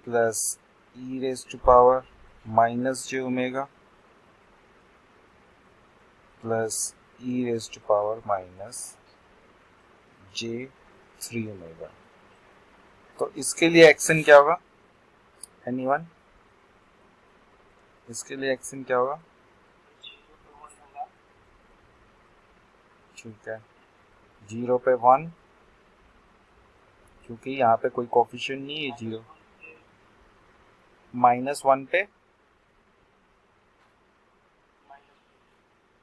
Plus e raise to power minus j omega plus e raise to power minus j 3 omega. तो इसके लिए action क्या होगा? Anyone? इसके लिए एक्शन क्या होगा? ठीक है, 0 पे 1, क्योंकि यहाँ पे कोई कोफिशिएंट नहीं है 0, -1 पे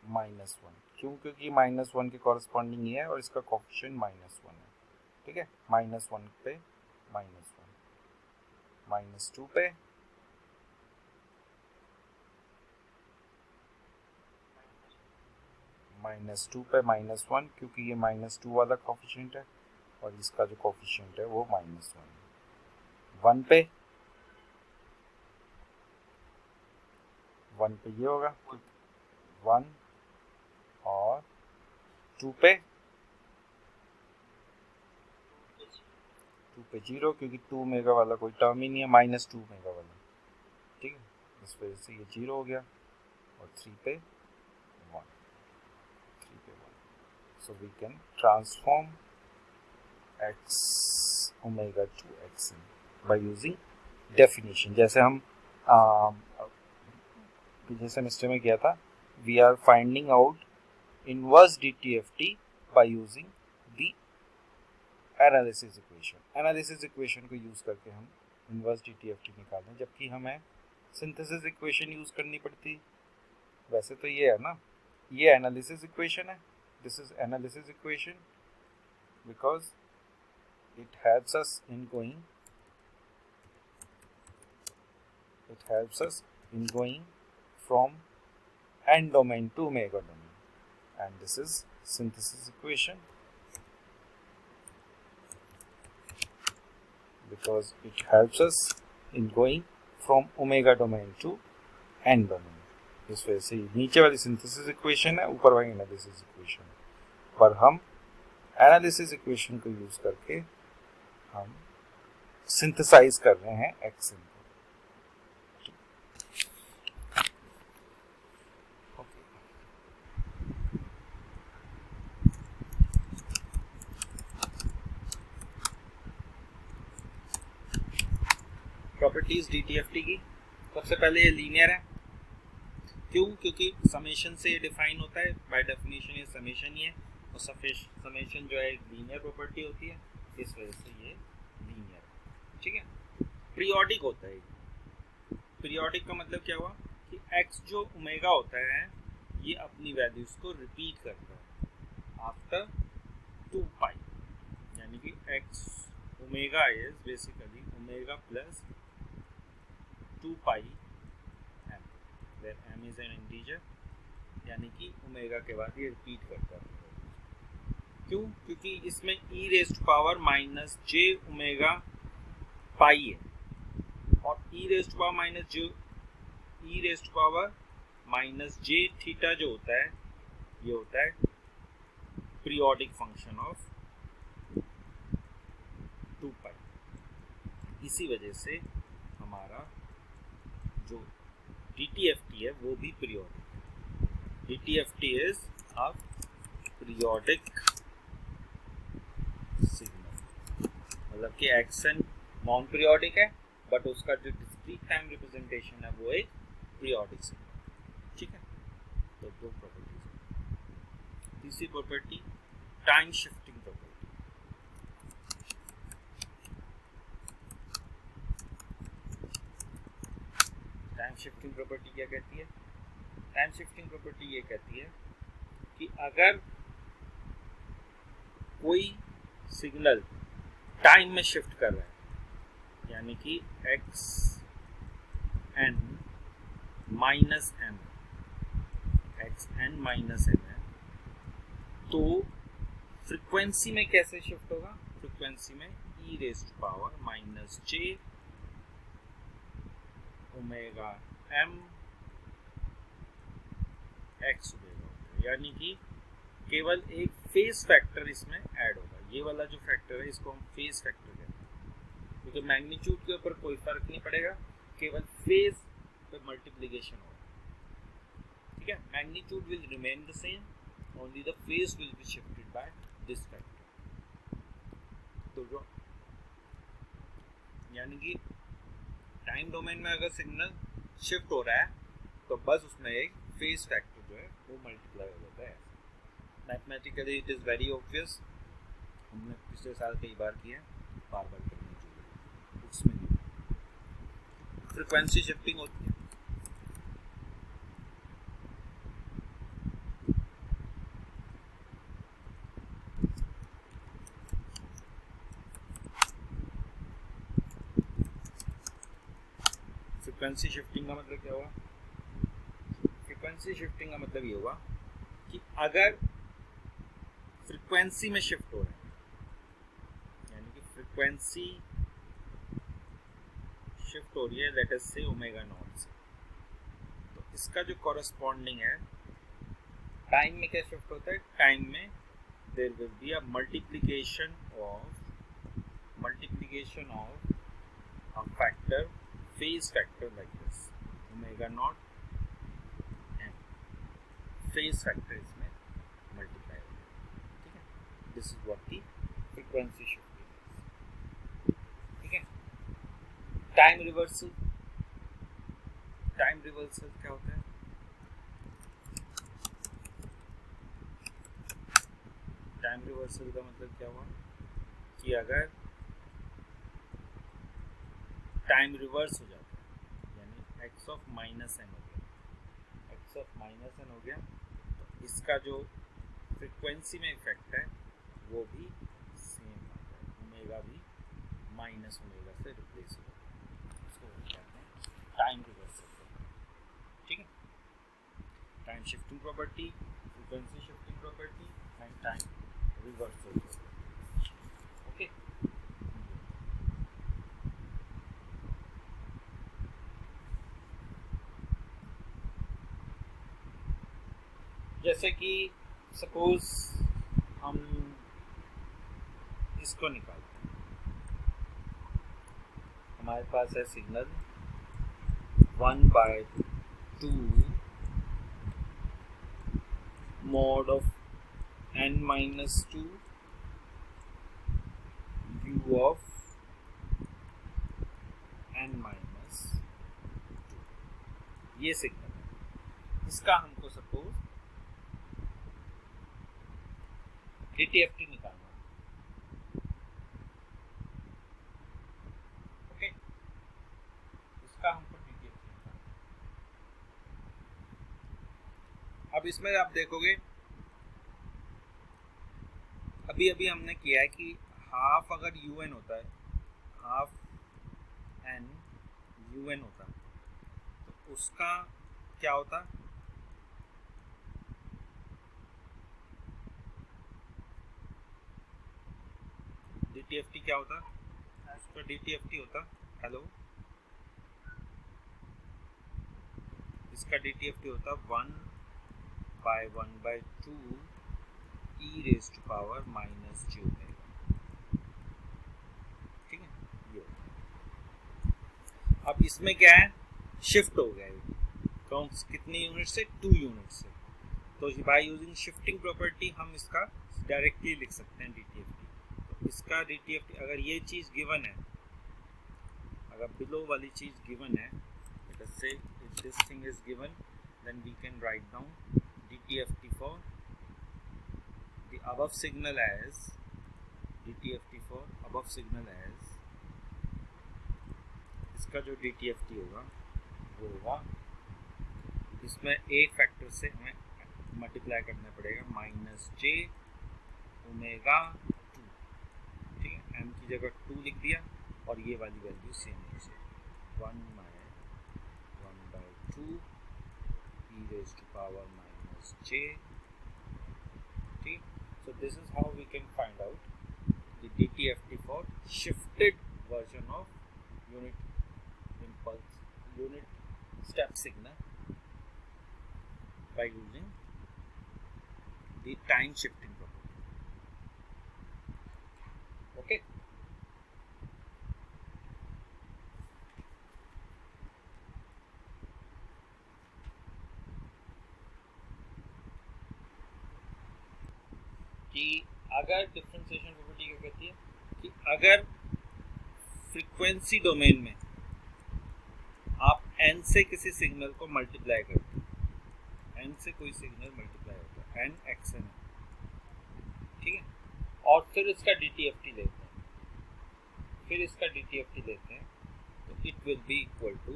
-1, क्यों? क्योंकि -1 के कॉरस्पॉन्डिंग ही है और इसका कोफिशिएंट -1 है। ठीक है, -1 पे -1, -2 पे -2 पे -1, क्योंकि ये -2 वाला कोफिशिएंट है और इसका जो कोफिशिएंट है वो -1 है। 1 पे ये होगा 1 और 2 पे 0, क्योंकि 2 मेगा वाला कोई टर्म ही नहीं है, -2 मेगा वाला। ठीक है, इस वजह से ये 0 हो गया और 3 पे 1, so we can transform x omega to x by using definition। जैसे हम पिछले सेमेस्टर में किया था, we are finding out inverse DTFT by using the analysis equation को यूज़ करके हम इन्वर्स DTFT निकालते हैं, जबकि हमें सिंथेसिस इक्वेशन यूज़ करनी पड़ती। वैसे तो ये है ना, ये एनालिसिस इक्वेशन है, this is analysis equation because it helps us in going from n domain to omega domain, and this is synthesis equation because it helps us in going from omega domain to n domain। इस वजह से नीचे वाली synthesis equation है, ऊपर वाली analysis equation, पर हम एनालिसिस इक्वेशन को यूज करके हम सिंथेसाइज कर रहे हैं एक्स को। प्रॉपर्टीज DTFT की, सबसे पहले ये लीनियर है। क्यों? क्योंकि समेशन से ये डिफाइन होता है, बाय डेफिनेशन ये समेशन ही है और समेशन जो है लीनियर प्रॉपर्टी होती है, इस वजह से ये लीनियर है। ठीक है, पीरियोडिक होता है। पीरियोडिक का मतलब क्या हुआ कि x जो ओमेगा होता है ये अपनी वैल्यूज को रिपीट करता है आफ्टर 2 पाई, यानी कि x omega is basically omega plus 2 pi m, where m is an integer, यानी कि ओमेगा के बाद ये रिपीट करता है। क्यों? क्योंकि इसमें e raise to power minus j omega pi है और e raise to power minus j theta जो होता है ये होता है पीरियोडिक फंक्शन ऑफ 2 पाई। इसी वजह से हमारा जो DTFT है वो भी पीरियोडिक है। DTFT is a periodic signal, मतलब कि एक्शन नॉन पीरियोडिक है बट उसका जो डिस्क्रीट टाइम रिप्रेजेंटेशन है वो एक पीरियोडिक सिग्नल। ठीक है, तो दो प्रॉपर्टीज। तीसरी property time shifting property. Time shifting property क्या कहती है? टाइम शिफ्टिंग प्रॉपर्टी ये कहती है कि अगर कोई सिग्नल टाइम में शिफ्ट कर रहा है, यानी कि एक्स एन माइनस एम है, तो फ्रीक्वेंसी में कैसे शिफ्ट होगा? फ्रीक्वेंसी में e raise to power minus j omega m x omega, यानी कि केवल एक फेज फैक्टर इसमें ऐड होगा। ये वाला जो फैक्टर है इसको हम फेज फैक्टर कहते हैं। क्योंकि मैग्नीट्यूड के ऊपर कोई फर्क नहीं पड़ेगा, केवल फेज पे मल्टीप्लिकेशन होगा। ठीक है, magnitude will remain the same, only the phase will be shifted by this factor. तो जो यानी कि टाइम डोमेन में अगर सिग्नल शिफ्ट हो रहा है तो बस उसमें एक फेज फैक्टर जो है वो मल्टीप्लाई हो जाता है। Mathematically it is very obvious, हमने पिछले साल कई बार किया है, बार बार करनी चाहिए। उसमें फ्रिक्वेंसी शिफ्टिंग होती है। फ्रिक्वेंसी शिफ्टिंग का मतलब क्या हुआ? फ्रिक्वेंसी शिफ्टिंग का मतलब ये हुआ कि अगर फ्रिक्वेंसी में शिफ्ट हो रहा है, यानी कि फ्रिक्वेंसी शिफ्ट हो रही है लेट अस से ओमेगा नॉट से, तो इसका जो कॉरेस्पॉन्डिंग है टाइम में क्या शिफ्ट होता है? टाइम में there will be a multiplication of a factor, phase factor like this omega naught, phase factor इसमें मल्टीप्लाई हो जाएगा। ठीक है, this is what the frequency shifting is. ठीक है, टाइम रिवर्सल क्या होता है? टाइम रिवर्सल का मतलब क्या हुआ कि अगर टाइम रिवर्स हो जाता है, यानी एक्स ऑफ माइनस एन हो गया, एक्स ऑफ माइनस एन हो गया, तो इसका जो फ्रिक्वेंसी में इफेक्ट है वो भी सेम आता है, ओमेगा भी माइनस ओमेगा से रिप्लेस हो जाता है, उसको कहते हैं टाइम रिवर्सल। ठीक है, time shifting property, frequency shifting property and time reversal property. Okay, जैसे कि सपोज हम इसको निकालते हैं, हमारे पास है signal 1/2 mod of n-2 u of n-2, ये सिग्नल है। इसका हमको सपोज DTFT निकालना है। ओके, इसका हमको DTFT निकालना है। अब इसमें आप देखोगे अभी हमने किया है कि हाफ अगर UN होता है, हाफ n UN होता है, तो उसका क्या होता? DTFT क्या होता? उसका DTFT होता, हेलो, इसका DTFT होता 1/1/2 e raised to power minus j omega. ठीक है, ये अब इसमें क्या है, शिफ्ट हो गया है, कौन कितनी यूनिट से? 2 यूनिट से। तो बाय यूजिंग शिफ्टिंग प्रॉपर्टी हम इसका डायरेक्टली लिख सकते हैं DTFT। तो इसका DTFT अगर ये चीज़ गिवन है, अगर बिलो वाली चीज़ गिवन है, let us say if this thing is given, then we can write down DTFT for the above signal as DTFT for above signal as, इसका जो DTFT होगा वो होगा, इसमें एक फैक्टर से हमें मल्टीप्लाई करना पड़ेगा -j ओमेगा 2। ठीक है, m की जगह 2 लिख दिया और ये वाली वैल्यू सेम है, 1/2 e raised to power -j। ठीक, so this is how we can find out the DTFT for shifted version of unit impulse, unit step signal by using the time shifting property. Okay, कि अगर differentiation property क्या कहती है कि अगर frequency domain में आप n से किसी सिग्नल को मल्टीप्लाई करते हैं, n से कोई सिग्नल मल्टीप्लाई होता है, n xn, ठीक है, और फिर इसका DTFT लेते हैं, तो it will be equal to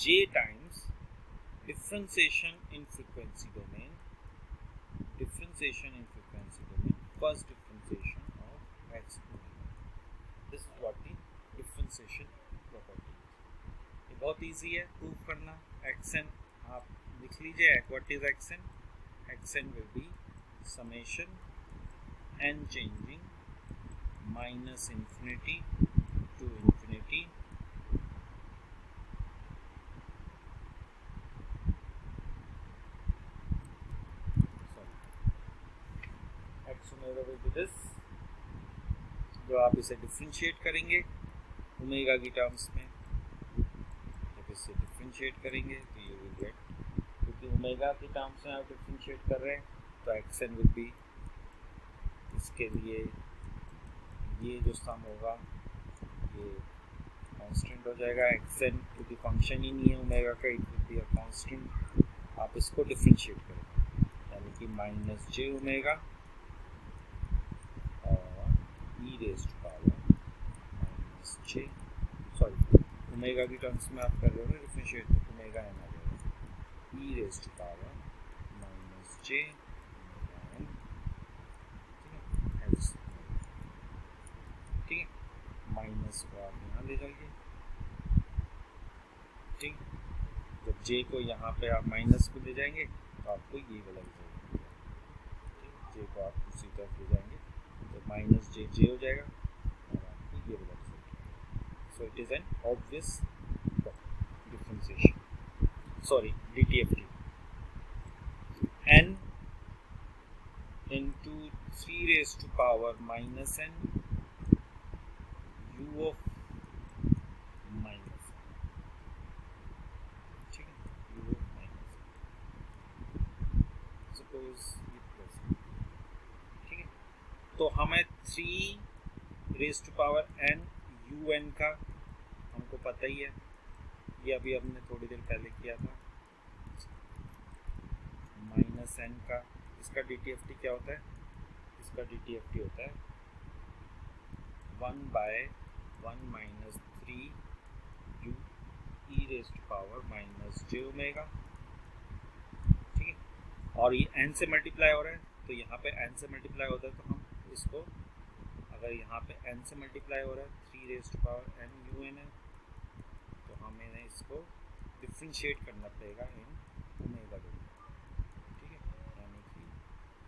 j times differentiation in frequency domain, first differentiation of x omega. This is what the differentiation property is. ये बहुत easy है प्रूव करना. xn आप लिख लीजिए. what is xn? xn will be summation n changing minus infinity to infinity omega will be this. जो आप इसे डिफरेंशिएट करेंगे ओमेगा की टर्म्स में, जब इसे डिफरेंशिएट करेंगे तो यू विल गेट, क्योंकि ओमेगा की टर्म्स में आप डिफरेंशिएट कर रहे हैं तो एक्सन विल बी, इसके लिए ये जो सम होगा ये कांस्टेंट हो जाएगा. एक्सन क्योंकि फंक्शन ही नहीं है ओमेगा का, it will be a constant. आप इसको डिफरेंशिएट करेंगे यानी कि minus j omega e raised to power minus j, sorry omega की टर्म्स में आप कर रहे हो ना डिफरेंशिएट, ओमेगा n आ जाएगा e raised to power minus j omega n, ठीक है. माइनस को आप यहाँ ले जाइए, ठीक. जब j को यहाँ पे आप माइनस को ले जाएंगे तो आपको ये वाला रिजल्ट मिलेगा, ठीक. j को आप दूसरी तरफ ले जाएंगे तो माइनस जे जे हो जाएगा और आपको ये वाला रिजल्ट मिलेगा. So it is an obvious differentiation, sorry DTFT. n into 3 raised to power minus n u of minus n, ठीक है, u of minus n. Suppose ये प्लस, ठीक है. तो हमें 3 raise to power n un का हमको पता ही है, ये अभी हमने थोड़ी देर पहले किया था. माइनस n का इसका DTFT क्या होता है? इसका DTFT होता है 1/1 minus 3 u e raised to power minus j omega, ठीक है. और ये n से मल्टीप्लाई हो रहा है तो यहाँ पे n से मल्टीप्लाई होता है तो हम इसको, अगर यहाँ पे n से मल्टीप्लाई हो रहा है 3 raise to power n un है तो हमें इसको डिफरेंशिएट करना पड़ेगा इन ओमेगा डोमेन, ठीक है. यानी कि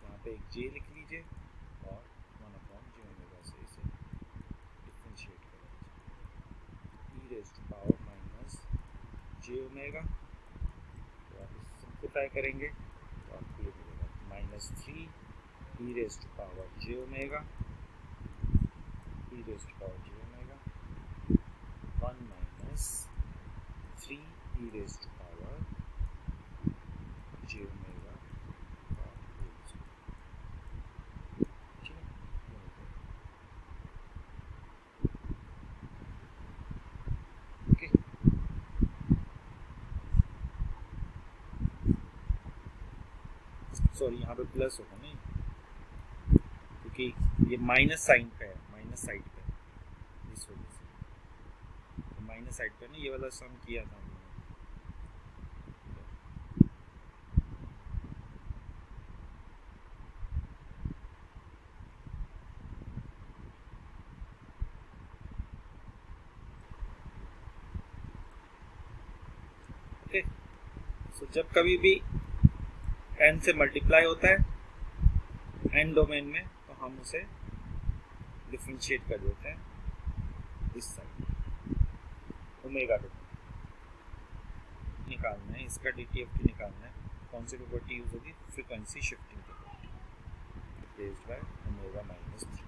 यहाँ पे एक j लिख लीजिए और 1/j ओमेगा से इसे डिफरेंशिएट कर लीजिए e raise to power minus j omega. तो आप इसे सिंप्लीफाई करेंगे तो आपको ये मिलेगा minus 3 e raised to power j omega, e raised to power j omega 1 minus 3 e raised to power j omega, ठीक है. सॉरी यहाँ पे प्लस होगा नहीं क्योंकि ये माइनस साइन पे है, माइनस साइड पे, इस वजह से तो माइनस साइड पे ना ये वाला सम किया था हमने. ओके. सो जब कभी भी n से मल्टीप्लाई होता है n डोमेन में तो हम उसे डिफरेंशिएट कर देते हैं इस साइड ओमेगा डोमेन. निकालना है इसका DTFT निकालना है. कौन सी प्रॉपर्टी यूज होगी? Frequency shifting property based by omega minus 3.